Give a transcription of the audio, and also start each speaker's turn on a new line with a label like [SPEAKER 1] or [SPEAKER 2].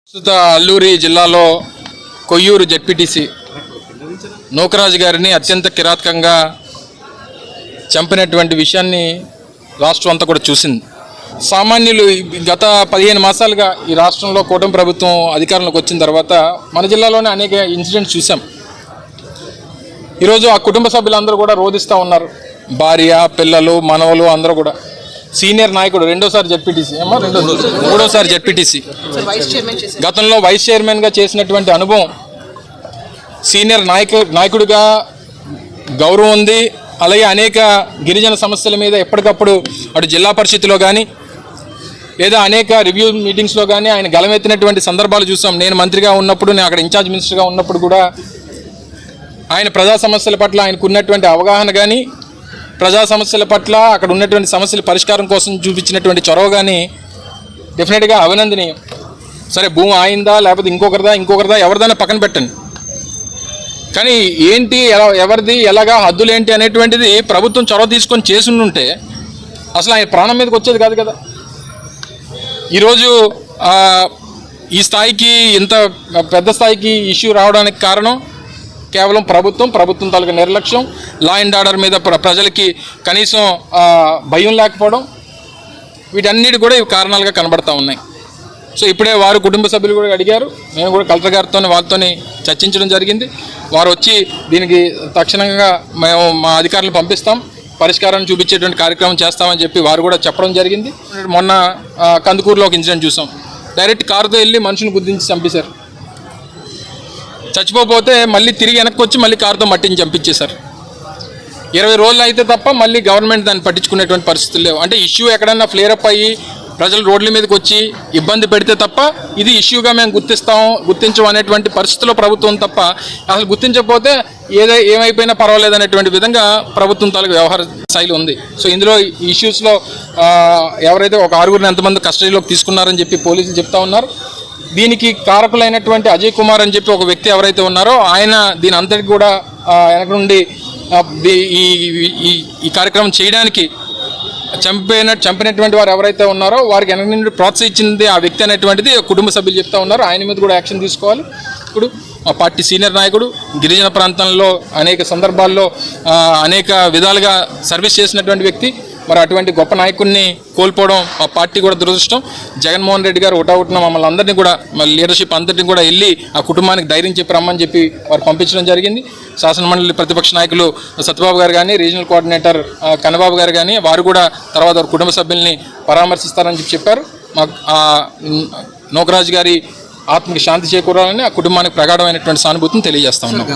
[SPEAKER 1] ప్రస్తుత అల్లూరి జిల్లాలో కొయ్యూరు జెడ్పీటీసీ నూకరాజు గారిని అత్యంత కిరాతకంగా చంపినటువంటి విషయాన్ని రాష్ట్రం అంతా కూడా చూసింది. సామాన్యులు గత 15 మాసాలుగా ఈ రాష్ట్రంలో కూటమి ప్రభుత్వం అధికారంలోకి వచ్చిన తర్వాత మన జిల్లాలోనే అనేక ఇన్సిడెంట్స్ చూసాం. ఈరోజు ఆ కుటుంబ సభ్యులందరూ కూడా రోధిస్తూ ఉన్నారు. భార్య, పిల్లలు, మనవలు అందరూ కూడా. సీనియర్ నాయకుడు రెండోసారి జెడ్పీటీసీ, మూడోసారి జెడ్పీటీసీ, గతంలో వైస్ చైర్మన్గా చేసినటువంటి అనుభవం, సీనియర్ నాయకుడిగా గౌరవం ఉంది. అలాగే అనేక గిరిజన సమస్యల మీద ఎప్పటికప్పుడు అటు జిల్లా పరిషత్లో కానీ లేదా అనేక రివ్యూ మీటింగ్స్లో కానీ ఆయన గలమెత్తినటువంటి సందర్భాలు చూసాం. నేను మంత్రిగా ఉన్నప్పుడు, నేను అక్కడ ఇన్ఛార్జ్ మినిస్టర్గా ఉన్నప్పుడు కూడా ఆయన ప్రజా సమస్యల పట్ల ఆయనకు ఉన్నటువంటి అవగాహన కానీ, ప్రజా సమస్యల పట్ల అక్కడ ఉన్నటువంటి సమస్యల పరిష్కారం కోసం చూపించినటువంటి చొరవ కానీ డెఫినెట్గా అభినందనీయం. సరే, భూమి ఆయిందా లేకపోతే ఇంకొకరిదా ఎవరిదైనా పక్కన పెట్టండి, కానీ ఏంటి, ఎవరిది, ఎలాగా, హద్దులు ఏంటి అనేటువంటిది ప్రభుత్వం చొరవ తీసుకొని చేసుంటే అసలు ఆయన ప్రాణం మీదకి వచ్చేది కాదు కదా. ఈరోజు ఈ స్థాయికి, ఇంత పెద్ద స్థాయికి ఇష్యూ రావడానికి కారణం కేవలం ప్రభుత్వం తాలూకా నిర్లక్ష్యం, లా అండ్ ఆర్డర్ మీద ప్రజలకి కనీసం భయం లేకపోవడం, వీటన్నిటి కూడా ఇవి కారణాలుగా కనబడతా ఉన్నాయి. సో ఇప్పుడే వారు కుటుంబ సభ్యులు కూడా అడిగారు. నేను కూడా కలెక్టర్ గారితో వాళ్ళతో చర్చించడం జరిగింది. వారు వచ్చి దీనికి తక్షణంగా మేము మా అధికారులను పంపిస్తాం, పరిష్కారాన్ని చూపించేటువంటి కార్యక్రమం చేస్తామని చెప్పి వారు కూడా చెప్పడం జరిగింది. మొన్న కందుకూరులో ఒక ఇన్సిడెంట్ చూసాం. డైరెక్ట్ కారుతో వెళ్ళి మనుషుని గుర్తించి చంపేశారు. చచ్చిపోతే మళ్ళీ తిరిగి వెనక్కి వచ్చి మళ్ళీ కారుతో మట్టిని చంపించేశారు. 20 రోజులు అయితే తప్ప మళ్ళీ గవర్నమెంట్ దాన్ని పట్టించుకునేటువంటి పరిస్థితులు లేవు. అంటే ఇష్యూ ఎక్కడన్నా ఫ్లేరప్ అయ్యి ప్రజలు రోడ్ల మీదకి వచ్చి ఇబ్బంది పెడితే తప్ప ఇది ఇష్యూగా మేము గుర్తించం అనేటువంటి పరిస్థితుల్లో ప్రభుత్వం తప్ప, అసలు గుర్తించకపోతే ఏమైపోయినా పర్వాలేదు అనేటువంటి విధంగా ప్రభుత్వం తాలూకు వ్యవహార శైలి ఉంది. సో ఇందులో ఈ ఇష్యూస్లో ఎవరైతే ఒక 6గురిని ఎంతమంది కస్టడీలోకి తీసుకున్నారని చెప్పి పోలీసులు చెప్తా ఉన్నారు. దీనికి కారకులైనటువంటి అజయ్ కుమార్ అని చెప్పి ఒక వ్యక్తి ఎవరైతే ఉన్నారో ఆయన దీని అంతటికి కూడా వెనక నుండి ఈ కార్యక్రమం చేయడానికి చంపినటువంటి వారు ఎవరైతే ఉన్నారో వారికి వెనక నుండి ప్రోత్సహించింది ఆ వ్యక్తి అనేటువంటిది కుటుంబ సభ్యులు చెప్తా ఉన్నారు. ఆయన మీద కూడా యాక్షన్ తీసుకోవాలి. ఇప్పుడు మా పార్టీ సీనియర్ నాయకుడు, గిరిజన ప్రాంతంలో అనేక సందర్భాల్లో అనేక విధాలుగా సర్వీస్ చేసినటువంటి వ్యక్తి, మరి అటువంటి గొప్ప నాయకుడిని కోల్పోవడం ఆ పార్టీ కూడా దురదృష్టం. జగన్మోహన్ రెడ్డి గారు ఒకటవుతున్న మమ్మల్ని అందరినీ కూడా, మళ్ళీ లీడర్షిప్ అందరినీ కూడా వెళ్ళి ఆ కుటుంబానికి ధైర్యం చెప్పి రమ్మని చెప్పి వారు పంపించడం జరిగింది. శాసనమండలి ప్రతిపక్ష నాయకులు సత్యబాబు గారు కానీ, రీజనల్ కోఆర్డినేటర్ కన్నబాబు గారు కానీ వారు కూడా తర్వాత వారి కుటుంబ సభ్యుల్ని పరామర్శిస్తారని చెప్పారు. మాకు నూకరాజు గారి ఆత్మకి శాంతి చేకూరాలని ఆ కుటుంబానికి ప్రగాఢమైనటువంటి సానుభూతిని తెలియజేస్తా ఉన్నాం.